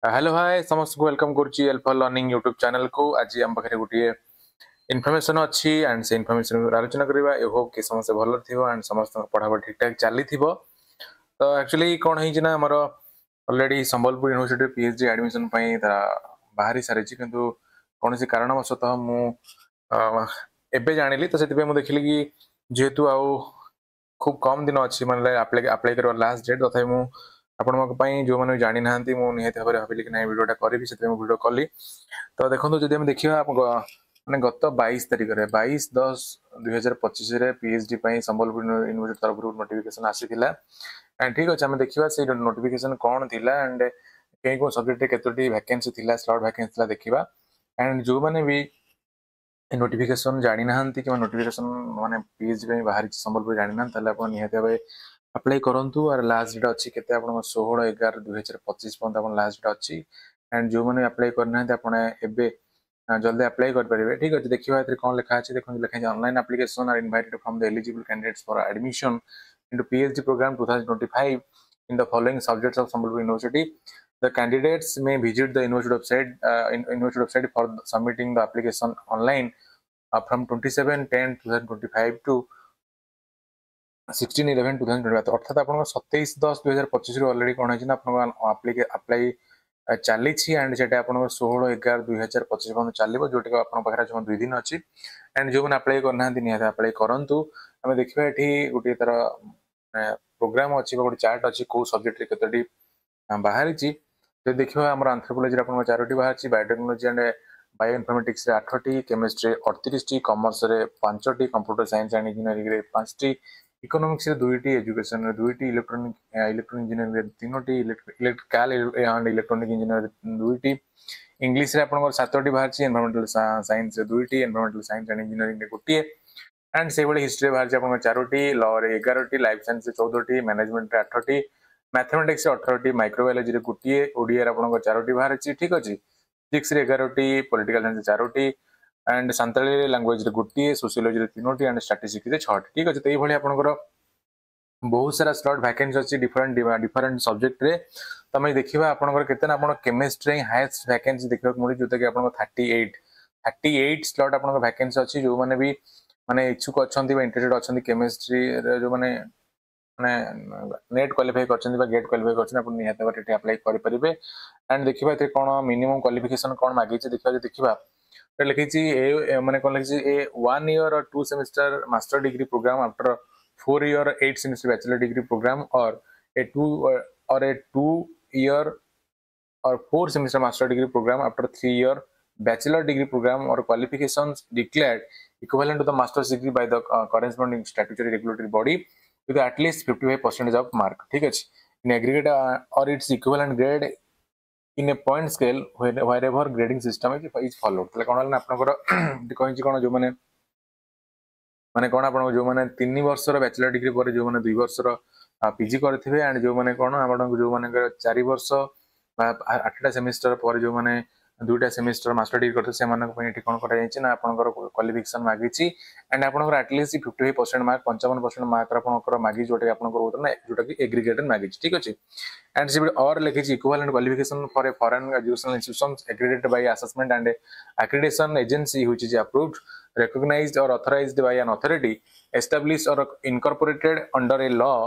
Hello hi समस्त को welcome करुच्ची अल्फा लर्निंग यूट्यूब चैनल को। आज आम पाखे गोटे इनफॉरमेशन अच्छी एंड से इनफॉरमेशन आलोचना करवा। आई होप कि समस्त भल थी एंड समस्त पढ़ापढ़ ठीक ठाक चली तो एक्चुअली कौन है आमर already Sambalpur university PhD admission बाहरी सारी किंतु कौन सी कारणवशतः मुझे जानिली तो से मुझे देखिली कि जेहेतु आउ खूब कम दिन अच्छी मतलब अप्लाई कर लास्ट डेट तथा मुझे आपण जो मैंने जानी ना निहत भाव भाविली कि ना भिडियोटा करी भिडियो कली। तो देखो जब आम देखा मैंने गत 22 तारिख में 22/10/2025 पीएचडी संबलपुर यूनिवर्सिटी तरफ नोटिफिकेशन आसीला एंड ठीक अच्छे आम देखा से नोटिफिकेशन कौन थी एंड कहीं कौन सब्जेक्ट केतोटी वैकेंसी थी स्लॉट वैकेंसी देखा एंड जो मैंने भी नोटिफिकेशन जानी ना कि नोटिफिकेशन माने पीएचडी बाहर संबलपुर जानी ना निहत भाव अप्लाई करूँ और लास्ट डेट अच्छी के 16/11/2025 पर्यटन लास्ट डेट अच्छी एंड जो मैंने अप्लाई करना आपे जल्दी अप्लाई करेंगे। ठीक अच्छे देखा कौन लिखा है देखो लिखा online application are invited from the eligible candidates for admission into PhD programme 2025 in the following subjects of Sambalpur University. The candidates may visit the university website for submitting the application online from 27/10/2025 to 16/11/2025 अर्थात आप 27/10/2025 already कौन है apply चली and से 16/11/2025 पर्यटन चलो जोटा आप जो 2 दिन अच्छी एंड जो मैंने अप्लाई करना निहत अप्लाई करूँ। आम देखा ये गोटे तार प्रोग्राम अच्छी गोटे चार्ट अच्छी कौ सब्जेक्ट केतोटी बाहरी जो देखिए आम आंथ्रोपोलोजी आप 4टी बाहर बायोटेक्नोलॉजी एंड बायो इनफॉर्मेटिक्स 8टी केमिस्ट्री 38टी कॉमर्स 5टी कंप्यूटर साइंस एंड इंजीनियरिंग 5टी इकोनॉमिक्स 2टी एजुकेशन 2टी इलेक्ट्रॉनिक इंजीनियरिंग 3टी इलेक्ट्रिकल एंड इलेक्ट्रॉनिक इंजीनियरिंग 2टी इंग्लिश आप 7टी बाहर एनवायरमेंटल साइंस 2टी एनवायरमेंटल साइंस एंड इंजीनियरिंग गोटे एंड से हिस्ट्री बाहर आप 4टी लॉ 11टी लाइफ साइंस 14टी मैनेजमेंट 8टी मैथमेटिक्स 18टी माइक्रोबायोलॉजी गोटे ओडिया आप 4टी बाहर ठीक अच्छे 6 11टी political science 4टी and Santali language गोटे सोशियोलॉजी 3टी एंड स्टैटिस्टिक्स 6टी ठीक अच्छे। तो ये आपंकर बहुत सारा स्लॉट वैकेंसी अच्छी डिफरेंट सब्जेक्ट रे तुम देखा आपंकर के केमिस्ट्री हाईएस्ट वैकेंसी देखा मिली जोटा कि आप 38 स्लॉट आप वैकेंसी अच्छी जो मैंने भी माने इच्छुक अच्छा इंटरेस्टेड अच्छा केमिस्ट्री जो मैंने नेट क्वालिफाई कर गेट क्वालिफाई कर निहत भाव अप्लाई करेंगे एंड देखा कौन मिनिमम क्वालिफिकेशन कौन मांगी देखा लिखी मैंने कौन लिखी ए 1 year or 2 semester master degree program after 4 year 8 semester bachelor degree program or a 2 year or 4 semester master degree program after 3 year bachelor degree program or qualifications declared equivalent to the master's degree by the corresponding statutory regulatory body with at least 55% of mark ठीक अच्छे in aggregate or its equivalent grade in a point scale wherever grading system is followed। तले कौन है आपनकर कहि कोन जो माने कौन आप जो मैंने 3 वर्षर बैचलर डिग्री पर जो मैंने 2 वर्षर पीजी करथिबे एंड जो मैंने कौन आपन जो मैंने 4 वर्ष 8टा सेमिस्टर पर जो मैंने 2टा सेमिस्टर मास्टर डिग्री करते से कौन कर आपंकर क्वालिफिकेशन मागी एंड आपंकर एटलिस्ट 55% मार्क 55% मार्क आपंकर मागी जोटा जोटा कि एग्रीगेटेड मागी ठीक अच्छे एंड से और लिखी equivalent qualification for a foreign educational institutions aggregated by assessment and accreditation agency which is approved recognized or authorized by an authority established or incorporated under a law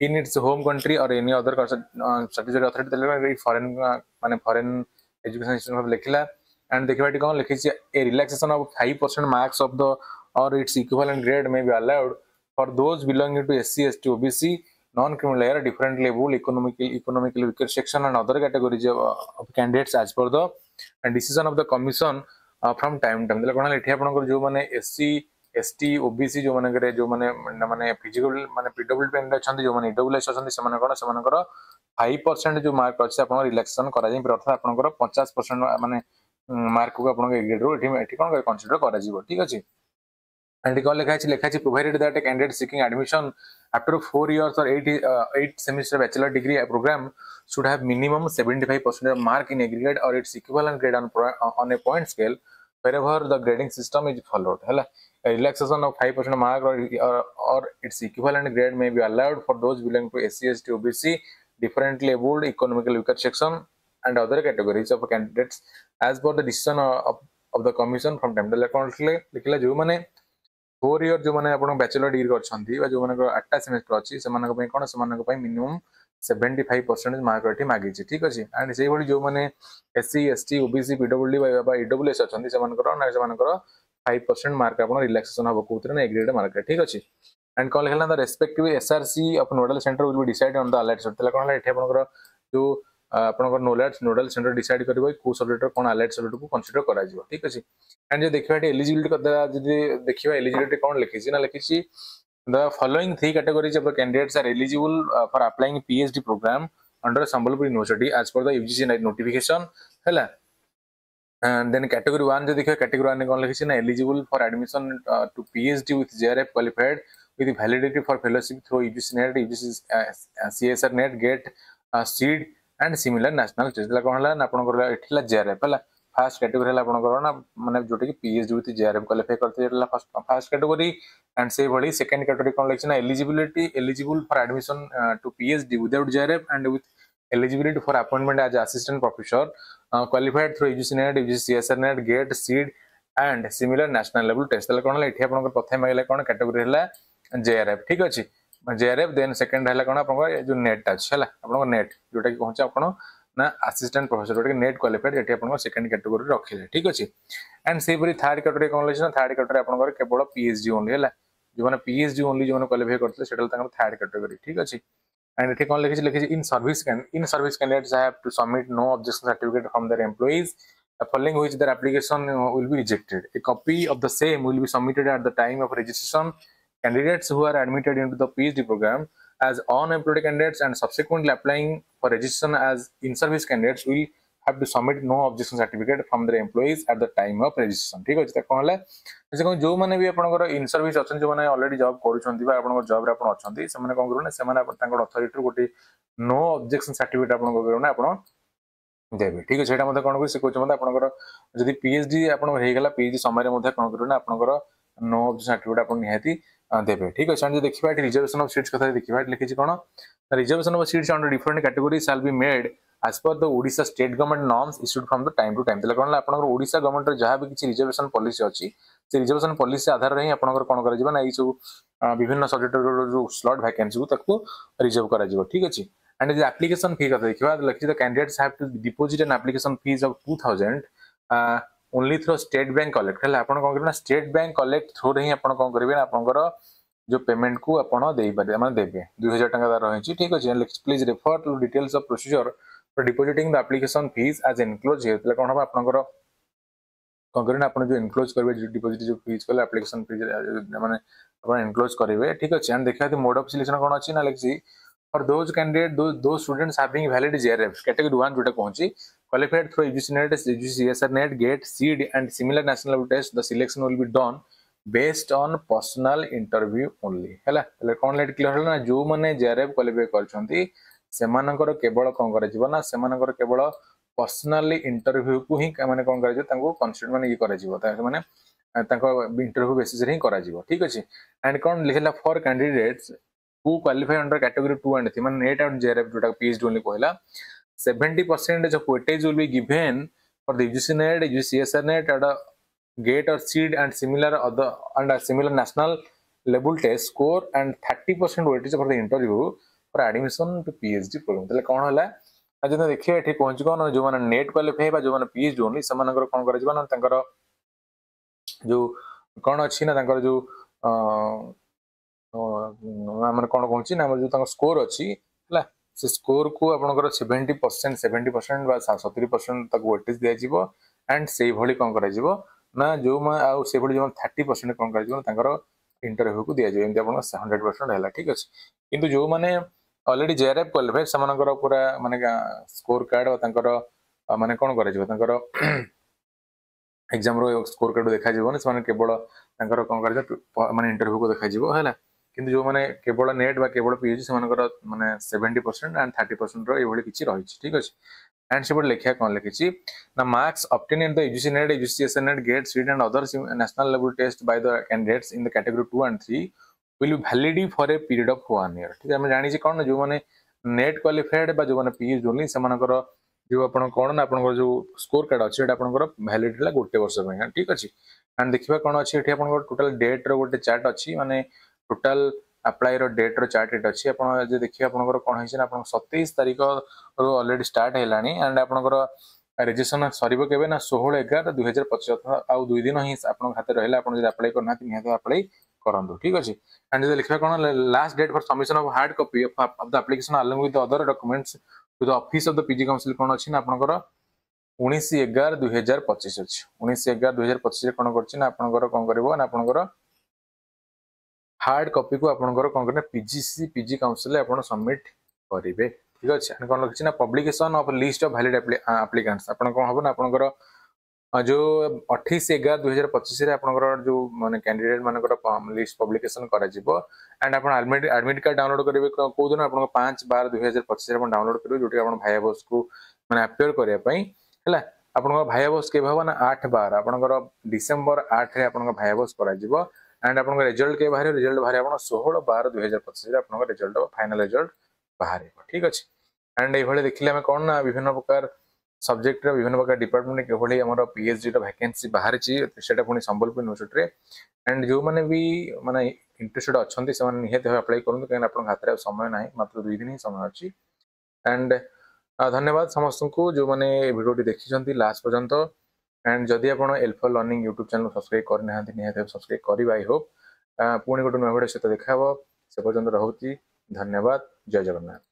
in its home country or any other statutory authority foreign education institution लिखला and देखा कौन लिखी a relaxation of 5% marks of the or its equivalent grade may be allowed for those belonging to SC ST OBC non creamy layer differently लेवल economically weaker section and other categories of candidates as per the decision of the commission from time time कौन ये आप जो मैंने SC ST OBC जो मैंने physical माने PWD अच्छा जो मैंने EWS अच्छा कौन से 5% जो मार्क अच्छे आप रिलैक्सेशन कर अर्थात आप 50% माने मार्क को आप कौन कंसीडर कर ठीक अच्छे एंड कौन लिखा provided that a candidate seeking admission after 4 years or 8 semester bachelor degree program should have minimum 75% of mark in aggregate or its equivalent grade on a point scale wherever the grading system is followed hela a relaxation of 5% mark or its equivalent grade may be allowed for those belonging to SC ST OBC differently abled economically weaker section and other categories of candidates as per the decision of the commission from time to कौन लिखला जो माने 4 year जो माने आपण bachelor degree करछंती बा जो माने 8टा सेमेस्टर अछि सेमानक पई कोन सेमानक पई मिनिमम 75% मार्क एठी मागी छी ठीक अछि एंड सेही भली जो माने एससी एसटी ओबीसी पीडब्ल्यूडी बा ईडब्ल्यूएस अछंती सेमानकर ना सेमानकर 5% मार्क आपण रिलैक्सेशन हबो कोतरे ना एग्रेड मार्क ठीक अछि एंड कॉल हेला the respective SRC of nodal centre will be decide on the alert subject तला कोन एठी आपनकर जो आपनकर नोडल सेंटर डिसाइड करबो को सब्जेक्ट कोन अलर्ट सब्जेक्ट को कंसीडर करा जिवो ठीक अछि एंड जो देखिबा एलिजिबिलिटी कदा जदी देखिबा एलिजिबिलिटी कोन लिखि छी ना लिखि छी the following three categories of the candidates are eligible for applying PhD program under Sambhalpur University as per the UGC notification hela and then category 1 जो देखिए category 1 ने कौन लिखी ना eligible for admission to PhD with JRF qualified with validity for fellowship through UGC NET UGC CSR NET GATE SEED and similar national test ला कौन हला ना आपन करला एठिला JRF हला फर्स्ट कैटेगरी हला आपन करना माने जोटे कि PhD with JRF क्वालिफाई करते हला first category and say body second category कौन लिखी ना eligible for admission to PhD without JRF and with eligibility for appointment as assistant professor qualified through UGC NET UGC CSR NET GATE SEED and similar national level test तले कौन एठी आपन प्रथम माइला कौन कैटेगरी हला JRF ठीक अछि JRF देन सेकंड हला कौन आपन जो नेट अछि हला आपन नेट जोटा कि कहछ आपन ना असिस्टेंट प्रोफेसर जोटा कि नेट क्वालिफाइड एठी आपन सेकंड कैटेगरी रखिले ठीक अछि एंड से बरी थर्ड कैटेगरी कौन लिखना थर्ड कैटेगरी आपन केवल PhD ओनली हला जो माने PhD ओनली जो माने क्वालिफाई करथले सेटल तांगर थर्ड कैटेगरी ठीक अछि एंड एठी कौन लिखि in service candidates have to submit no objection certificate from their employees following which their application will be rejected a copy of the same will be submitted at the time of registration candidates who are admitted into the PhD program as unemployed candidates and subsequently applying for registration as in-service candidates will have to submit no objection certificate from their employees at the time of registration ठीक अछि त कोनले जे को जो माने भी आपनकर in service अछन जो माने ऑलरेडी जॉब करूछंती बा आपनकर जॉब रे आपन अछंती से माने कोन करू ना से माने तांकर अथॉरिटी गोटी नो ऑब्जेक्शन सर्टिफिकेट आपन को करू ना आपन देबे ठीक अछि एटा मते कोन को से कोच मते आपनकर जदी पीएचडी आपन हे गेला पीएचडी समय रे मते कोन करू ना आपनकर नो ऑब्जेक्शन सर्टिफिकेट आपन निहाती देबे ठीक अछि जे देखिबा रिजर्वेशन ऑफ सीट्स कथा देखिबा लिखि छी कोन reservation of seats under different category shall be made as per the Odisha state government norms issued from the time to time तले कोन आपनकर ओडिसा गवर्नमेंट रे जहा भी किछि रिजर्वेशन पॉलिसी अछि से रिजर्वेशन पॉलिसी आधार रे आपनकर कोन करा जिवो ना ई सब विभिन्न सब्जेक्ट जो स्लॉट वैकेंसी को तको रिजर्व करा जिवो ठीक अछि एंड द एप्लीकेशन फी कथा देखिबा लखि the candidates have to deposit an application fees of 2000 only through State Bank Collect हला आपन कोन करना स्टेट बैंक कलेक्ट थ्रू रे ही आपन कोन करबे ना आपनकर जो पेमेंट को आपन देई पारे माने देबे 2000 टका दर रही ठीक अछि please refer to details of procedure for depositing the application fees as enclosed here तले कोन आपनकर कोन करना आपन जो enclose करबे डिपॉजिट जो फीस कले एप्लीकेशन फीस माने आपन enclose करबे ठीक अछि एंड देखा मोड ऑफ सिलेक्शन कोन अछि ना लिखि for those candidate those students having valid JRF category 1 जोटा पहुंची qualified through UGC NET UGC CSR NET GATE SEED and similar national level test the selection will be done based on personal interview only हला तले कोन late clear हला ना जो माने JRF qualify करछंती सेमानकर केवल कोन करा जिवो ना सेमानकर केवल पर्सनली इंटरव्यू को ही माने कोन करा जिवो तांको कंसिडर माने ई करा जिवो ता माने तांको इंटरव्यू बेसिस रे ही करा जिवो ठीक अछि एंड कोन लिखला for candidates who qualify under category 2 and 3 माने नेट एंड जेआरएफ जोटा पीएचडी ओनली कहला 70% of weightage will be given for the UGC NET UGC CSR NET and GATE or SEED and similar national level test score and 30% weightage for the interview for admission to PhD program तले कोन होला आज जने देखिए एठी पहुंच कोन जो माने net qualify बा जो माने PhD ओनली समानकर कोन करै जबा ना तंकर जो कोन अछि ना तंकर जो माने कोन कहूची ना जो तंकर स्कोर अछि हला से स्कोर को आपनकर 70% बा 70% तक वेटेज दिया जिवो एंड सेही भली कोन करै जिवो ना जो मा आ से भली जो 30% कोन करै जिवो तंकर इंटरव्यू को दिया जिवो एंती आपन 100% हैला ठीक अछि किंतु जो माने ऑलरेडी जेआरएफ क्वालिफाई समानकर पूरा माने स्कोर कार्ड तांकर माने कोन करै जिवो तांकर एग्जाम रो स्कोर कार्ड देखा जिवो ने माने केवल तांकर कोन करै माने इंटरव्यू को देखा जिवो हैला किंतु जो माने केवल नेट बा केवल पीएचडी समानकर माने 70% एंड 30% रो एभली किछि रहिछि ठीक अछि एंड सेबड लेखिया कोन लिखिछि ना marks obtained in the UGC NET UGC CSR NET GATE SEED and other national level test by the candidates in the category 2 and 3 will be valid for a period of 1 year ठीक है हम जानि छी कोन जो माने net qualified बा जो माने पीएचडी ओनली समानकर जो आपण कोन ना आपण जो स्कोर कार्ड अछि एटा आपण वैलिडिटी ला गोटे वर्ष पे ठीक अछि एंड देखिबा कोन अछि एठी आपण टोटल डेट रो गोटे चार्ट अछि माने टोटल अप्लाई रो डेट रो चार्ट एट अछि आपण जे देखिबा आपण कोन होइछ ना आपण 27 तारिख रो ऑलरेडी स्टार्ट हेलानी एंड आपण रजिस्ट्रेशन सरीबो केबे ना 16/11/2025 आउ 2 दिन ही आपण खाते रहला आपण जे अप्लाई करना निहाते अप्लाई करंदो ठीक अछि एंड जे लिखबा कोन last date for submission of hard copy of the application along with other documents to the office of the PG council कोन अछि ना आपण 19/11/2025 अछि 19/11/2025 कोन करछि ना आपण कोन करबो ना आपण हार्ड कॉपी को आपण कोन करने पीजीसी पीजी काउंसिल आपण सबमिट करिवे ठीक अछि एंड कोन लिखछि ना publication of list of valid applicants आपण कोन हबो ना आपण जो 28/11/2025 रे आपण जो माने कैंडिडेट मानकर लिस्ट पब्लिकेशन करा जिवो एंड आपण एडमिट कार्ड डाउनलोड करिवे को दिन आपण 5/12/2025 रे आपण डाउनलोड करिवे जोटी आपण भाया बॉस को माने अपेयर करिया पई हला आपण भाया बॉस के भाबो ना 8/12 आपण डिसेंबर 8 रे आपण भाया बॉस करा जिवो एंड आपण रिजल्ट के बाहर रिजल्ट बाहर आपण 16/12/2025 रे आपण रिजल्ट फाइनल रिजल्ट बाहर ठीक अछि एंड ए भले देखिले हम कोन ना विभिन्न प्रकार सब्जेक्ट रे विभिन्न प्रकार डिपार्टमेंट के भले हमर पीएचडी रो वैकेंसी बाहर छि सेटा पुनी संबलपुर यूनिवर्सिटी रे एंड जो माने भी माने इंटरेस्टेड अछंती से माने निहत अप्लाई करन केन आपण हाथ रे समय नाही मात्र 2 दिन ही समय अछि एंड धन्यवाद समस्त को जो माने वीडियो देखि लास्ट पर्यंत एंड जदि आपण alpha learning YouTube channel subscribe करना हां निहत सब्सक्राइब करिबा आई होप पुणी गोटे नया वीडियो सहित देखा से पर्यंत रहउची धन्यवाद जय जगन्नाथ।